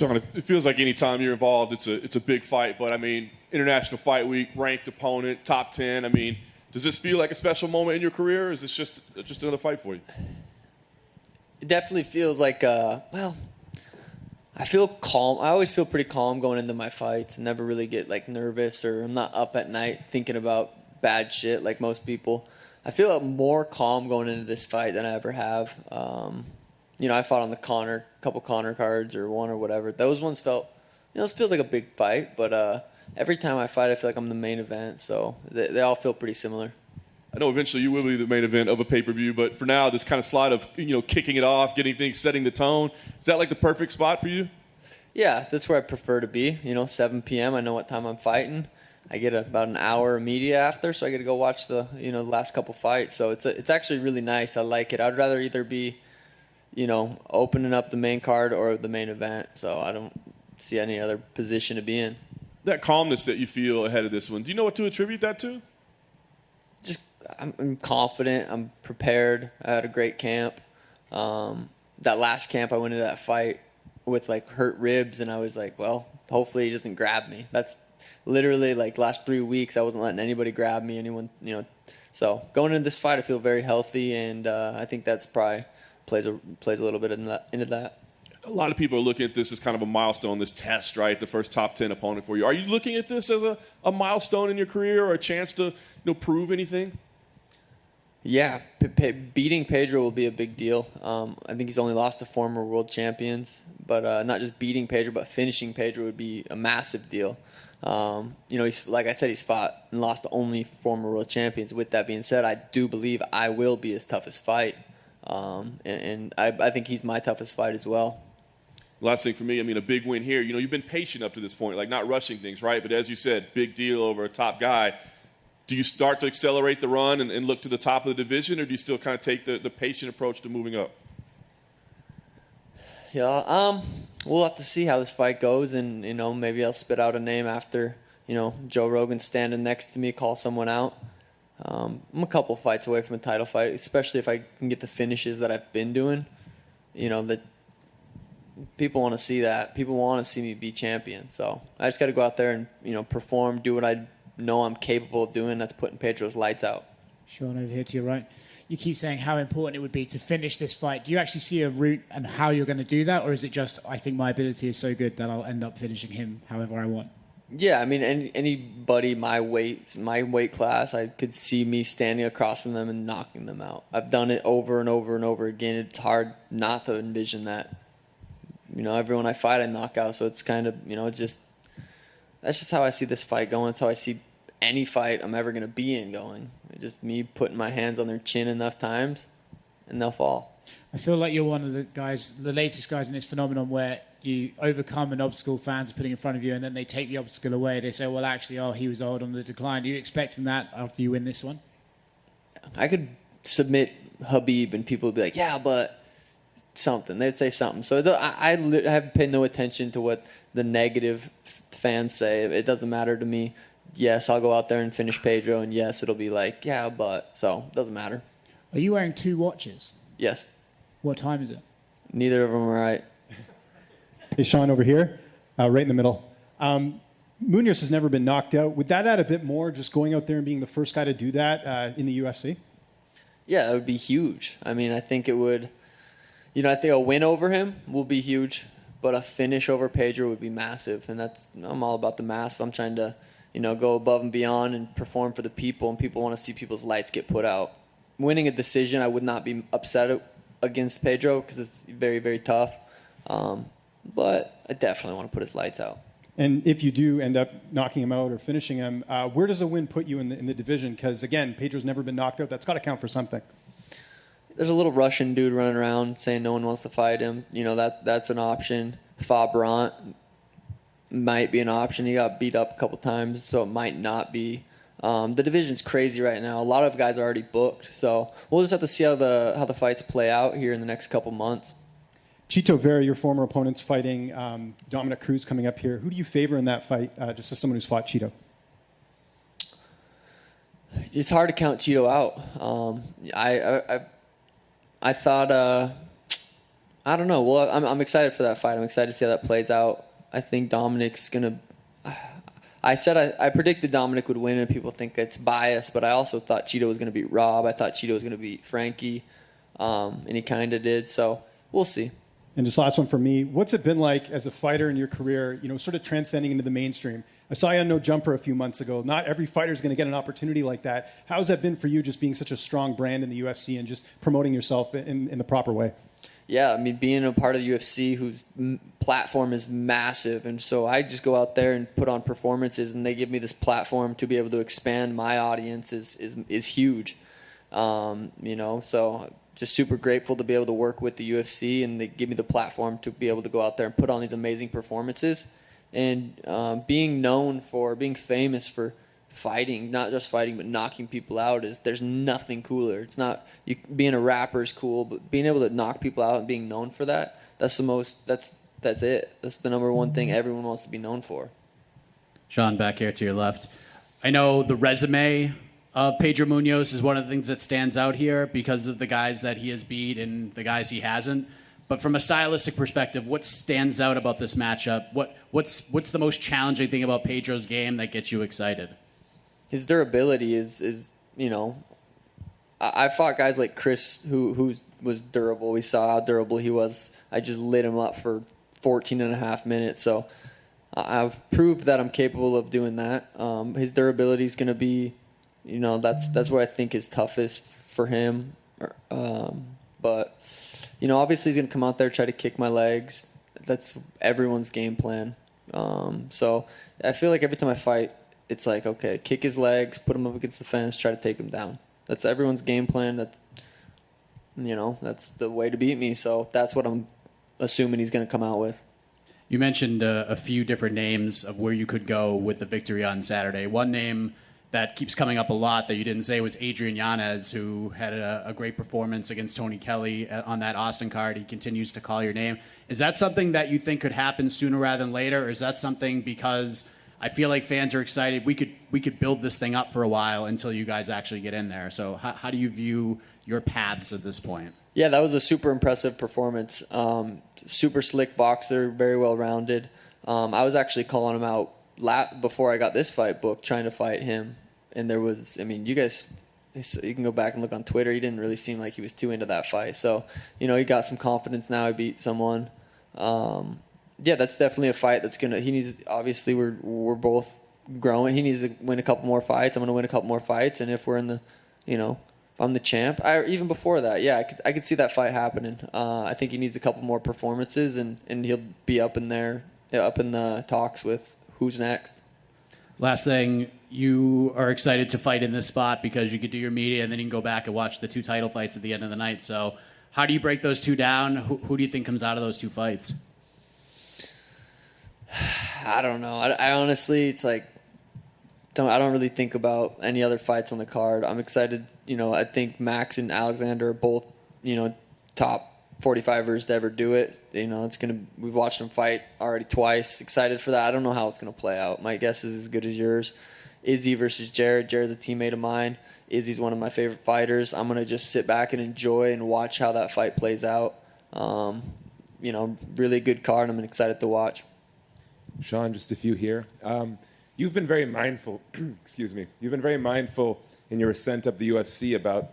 John, it feels like any time you're involved, it's a big fight. But I mean, International Fight Week, ranked opponent, top 10. I mean, does this feel like a special moment in your career, or is this just another fight for you? It definitely feels like, I feel calm. I always feel pretty calm going into my fights and never really get like nervous, or I'm not up at night thinking about bad shit like most people. I feel more calm going into this fight than I ever have. I fought on the couple Connor cards or one or whatever. Those ones felt, this feels like a big fight, but every time I fight, I feel like I'm the main event, so they all feel pretty similar. I know eventually you will be the main event of a pay-per-view, but for now, this kind of slide of, kicking it off, getting things, setting the tone, is that like the perfect spot for you? Yeah, that's where I prefer to be. 7 p.m., I know what time I'm fighting. I get about an hour of media after, so I get to go watch the last couple fights. So it's actually really nice. I like it. I'd rather either be opening up the main card or the main event. So I don't see any other position to be in. That calmness that you feel ahead of this one, do you know what to attribute that to? Just I'm confident. I'm prepared. I had a great camp. That last camp, I went into that fight with like hurt ribs, and I was like, well, hopefully he doesn't grab me. That's literally like last 3 weeks, I wasn't letting anybody grab me, So going into this fight, I feel very healthy, and I think that's probably plays a little bit into that. A lot of people are looking at this as kind of a milestone, this test, right? The first top 10 opponent for you. Are you looking at this as a milestone in your career, or a chance to prove anything? Yeah, beating Pedro will be a big deal. I think he's only lost to former world champions, but not just beating Pedro, but finishing Pedro would be a massive deal. He's, like I said, he's fought and lost to only former world champions. With that being said, I do believe I will be his toughest fight. And I think he's my toughest fight as well. Last thing for me, a big win here. You've been patient up to this point, like not rushing things, right? But as you said, big deal over a top guy. Do you start to accelerate the run and look to the top of the division, or do you still kind of take the patient approach to moving up? Yeah, we'll have to see how this fight goes, and maybe I'll spit out a name after Joe Rogan standing next to me, call someone out. I'm a couple fights away from a title fight, especially if I can get the finishes that I've been doing. That people want to see that. People want to see me be champion. So I just got to go out there and perform, do what I know I'm capable of doing. That's putting Pedro's lights out. Sean, over here to your right. You keep saying how important it would be to finish this fight. Do you actually see a route and how you're going to do that, or is it just I think my ability is so good that I'll end up finishing him however I want? Yeah, anybody my weight class, I could see me standing across from them and knocking them out. I've done it over and over and over again. It's hard not to envision that. Everyone I fight, I knock out. So it's kind of, that's just how I see this fight going. It's how I see any fight I'm ever going to be in going. It's just me putting my hands on their chin enough times, and they'll fall. I feel like you're one of the latest guys in this phenomenon where you overcome an obstacle fans are putting in front of you, and then they take the obstacle away. They say, well, actually, he was old on the decline. Do you expect that after you win this one? I could submit Habib, and people would be like, yeah, but something. They'd say something. So I have paid no attention to what the negative fans say. It doesn't matter to me. Yes, I'll go out there and finish Pedro, and yes, it'll be like, yeah, but. So it doesn't matter. Are you wearing 2 watches? Yes. What time is it? Neither of them are right. Hey, Sean, over here, right in the middle. Munhoz has never been knocked out. Would that add a bit more, just going out there and being the first guy to do that in the UFC? Yeah, that would be huge. I think it would. I think a win over him will be huge, but a finish over Pedro would be massive. And I'm all about the mass. I'm trying to, go above and beyond and perform for the people, and people want to see people's lights get put out. Winning a decision, I would not be upset against Pedro because it's very, very tough. But I definitely want to put his lights out. And if you do end up knocking him out or finishing him, where does a win put you in the division? Because, again, Pedro's never been knocked out. That's got to count for something. There's a little Russian dude running around saying no one wants to fight him. That's an option. Bryant might be an option. He got beat up a couple times, so it might not be. The division's crazy right now. A lot of guys are already booked, so we'll just have to see how the fights play out here in the next couple months. Chito Vera, your former opponent's fighting Dominic Cruz coming up here. Who do you favor in that fight, just as someone who's fought Chito? It's hard to count Chito out. I thought I don't know. Well, I'm excited for that fight. I'm excited to see how that plays out. I think Dominic's gonna. I predicted Dominic would win, and people think it's biased, but I also thought Cheeto was gonna beat Rob. I thought Cheeto was gonna beat Frankie, and he kind of did. So we'll see. And just last one for me. What's it been like as a fighter in your career, sort of transcending into the mainstream? I saw you on No Jumper a few months ago. Not every fighter is going to get an opportunity like that. How's that been for you, just being such a strong brand in the UFC and just promoting yourself in the proper way? Yeah, I mean, being a part of the UFC whose platform is massive, and so I just go out there and put on performances, and they give me this platform to be able to expand my audience is huge. So just super grateful to be able to work with the UFC, and they give me the platform to be able to go out there and put on these amazing performances. And being famous for fighting, not just fighting, but knocking people out, there's nothing cooler. It's not being a rapper is cool, but being able to knock people out and being known for that's it. That's the number one thing everyone wants to be known for. Sean, back here to your left. I know the resume of Pedro Munhoz is one of the things that stands out here because of the guys that he has beat and the guys he hasn't. But from a stylistic perspective, what stands out about this matchup? What's the most challenging thing about Pedro's game that gets you excited? His durability is I fought guys like Chris who was durable. We saw how durable he was. I just lit him up for 14 and a half minutes. So I've proved that I'm capable of doing that. His durability is going to be, that's what I think is toughest for him. But obviously he's going to come out there, try to kick my legs. That's everyone's game plan. So I feel like every time I fight, it's like, okay, kick his legs, put him up against the fence, try to take him down. That's everyone's game plan. That's the way to beat me. So that's what I'm assuming he's going to come out with. You mentioned a few different names of where you could go with the victory on Saturday. One name that keeps coming up a lot that you didn't say was Adrian Yanez, who had a great performance against Tony Kelly on that Austin card. He continues to call your name. Is that something that you think could happen sooner rather than later, or is that something because I feel like fans are excited, we could build this thing up for a while until you guys actually get in there? So how do you view your paths at this point? Yeah, that was a super impressive performance. Super slick boxer, very well-rounded. I was actually calling him out before I got this fight booked, trying to fight him. And you guys, you can go back and look on Twitter. He didn't really seem like he was too into that fight. So, he got some confidence now. He beat someone. Yeah, that's definitely a fight obviously we're both growing. He needs to win a couple more fights. I'm going to win a couple more fights. And if we're in the, if I'm the champ, even before that, yeah, I could see that fight happening. I think he needs a couple more performances and he'll be up in the talks with who's next. Last thing, you are excited to fight in this spot because you could do your media and then you can go back and watch the two title fights at the end of the night. So how do you break those two down? Who do you think comes out of those two fights? I don't know. I honestly, it's like, I don't really think about any other fights on the card. I'm excited. I think Max and Alexander are both, top 45ers to ever do it. We've watched them fight already twice. Excited for that. I don't know how it's going to play out. My guess is as good as yours. Izzy versus Jared. Jared's a teammate of mine. Izzy's one of my favorite fighters. I'm going to just sit back and enjoy and watch how that fight plays out. Really good card. I'm excited to watch. Sean, just a few here. You've been very mindful, excuse me, you've been very mindful in your ascent of the UFC about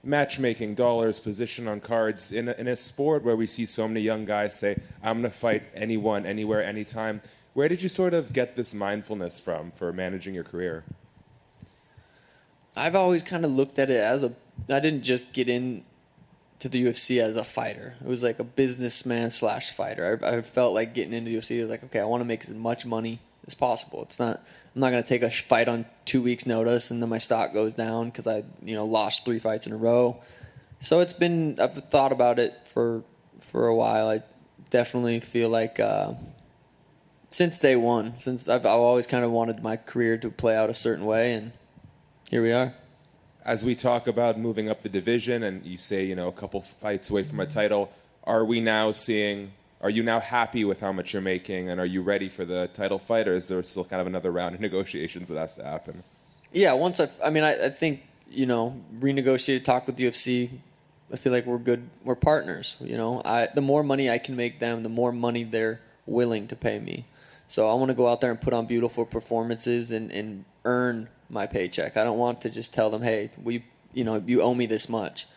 matchmaking, dollars, position on cards. In a sport where we see so many young guys say, I'm going to fight anyone, anywhere, anytime, where did you sort of get this mindfulness from for managing your career? I've always kind of looked at it I didn't just get in to the UFC as a fighter. It was like a businessman / fighter. I felt like getting into the UFC. It was like, okay, I want to make as much money as possible. I'm not going to take a fight on 2 weeks' notice and then my stock goes down because I, lost 3 fights in a row. So I've thought about it for a while. I definitely feel like since day one, since I've always kind of wanted my career to play out a certain way, and here we are. As we talk about moving up the division and you say, a couple fights away from a title, are you now happy with how much you're making and are you ready for the title fight, or is there still kind of another round of negotiations that has to happen? Yeah, I think, renegotiated, talk with UFC, I feel like we're good. We're partners. The more money I can make them, the more money they're willing to pay me. So I want to go out there and put on beautiful performances and earn my paycheck. I don't want to just tell them, hey, you owe me this much.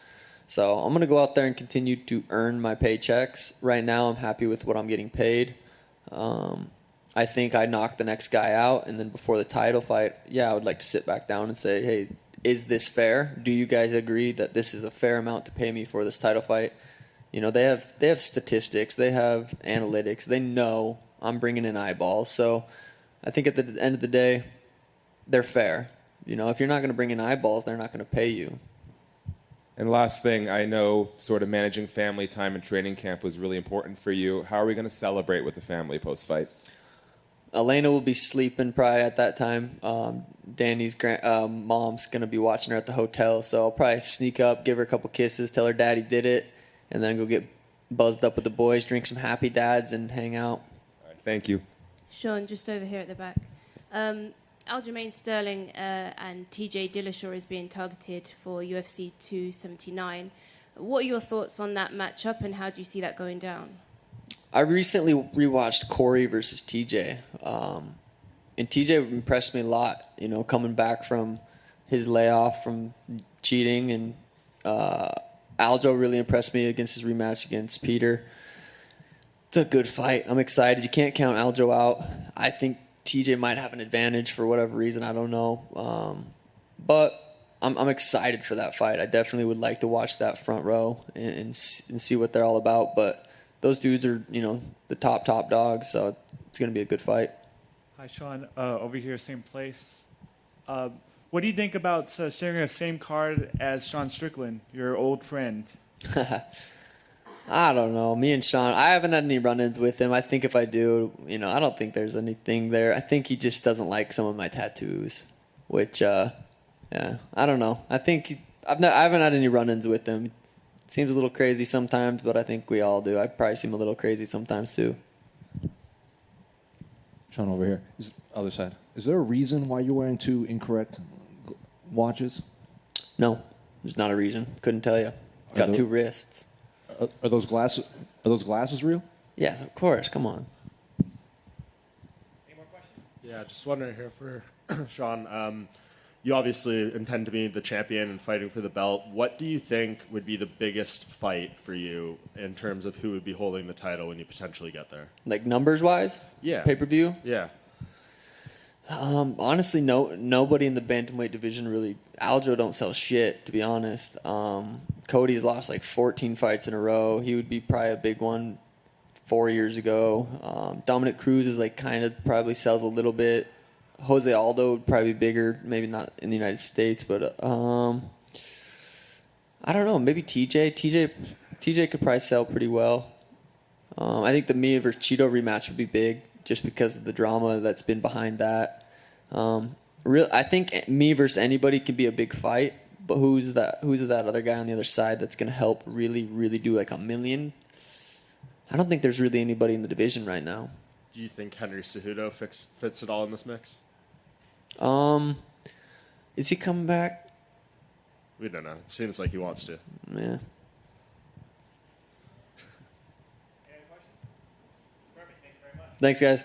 So I'm going to go out there and continue to earn my paychecks. Right now, I'm happy with what I'm getting paid. I think I knock the next guy out, and then before the title fight, I would like to sit back down and say, hey, is this fair? Do you guys agree that this is a fair amount to pay me for this title fight? They have statistics, they have analytics, they know I'm bringing in eyeballs. So I think at the end of the day, they're fair. If you're not going to bring in eyeballs, they're not going to pay you. And last thing, I know sort of managing family time and training camp was really important for you. How are we going to celebrate with the family post-fight? Elena will be sleeping probably at that time. Danny's mom's going to be watching her at the hotel, so I'll probably sneak up, give her a couple kisses, tell her daddy did it, and then go get buzzed up with the boys, drink some Happy Dads, and hang out. All right, thank you. Sean, just over here at the back. Aljamain Sterling and TJ Dillashaw is being targeted for UFC 279. What are your thoughts on that matchup, and how do you see that going down? I recently rewatched Corey versus TJ, and TJ impressed me a lot. Coming back from his layoff from cheating, and Aljo really impressed me against his rematch against Peter. It's a good fight. I'm excited. You can't count Aljo out. I think TJ might have an advantage for whatever reason. I don't know. But I'm excited for that fight. I definitely would like to watch that front row and see what they're all about. But those dudes are, the top dogs, so it's going to be a good fight. Hi, Sean. Over here, same place. What do you think about sharing the same card as Sean Strickland, your old friend? I don't know. Me and Sean, I haven't had any run-ins with him. I think if I do, I don't think there's anything there. I think he just doesn't like some of my tattoos, which, I don't know. I think I haven't had any run-ins with him. Seems a little crazy sometimes, but I think we all do. I probably seem a little crazy sometimes too. Sean, over here. Other side. Is there a reason why you're wearing two incorrect watches? No, there's not a reason. Couldn't tell you. Got two wrists. Are those glasses real? Yes, of course. Come on. Any more questions? Yeah, just wondering here for Sean. You obviously intend to be the champion and fighting for the belt. What do you think would be the biggest fight for you in terms of who would be holding the title when you potentially get there? Like numbers-wise? Yeah. Pay-per-view? Yeah. Honestly, nobody in the bantamweight division really. Aljo don't sell shit, to be honest. Cody's lost like 14 fights in a row. He would be probably a big one 4 years ago. Dominic Cruz is like kind of probably sells a little bit. Jose Aldo would probably be bigger, maybe not in the United States, but I don't know. Maybe TJ. TJ could probably sell pretty well. I think the Mia versus Cheeto rematch would be big, just because of the drama that's been behind that. I think me versus anybody can be a big fight, but who's that other guy on the other side that's going to help really, really do like a million? I don't think there's really anybody in the division right now. Do you think Henry Cejudo fits it all in this mix? Is he coming back? We don't know. It seems like he wants to. Yeah. Thanks, guys.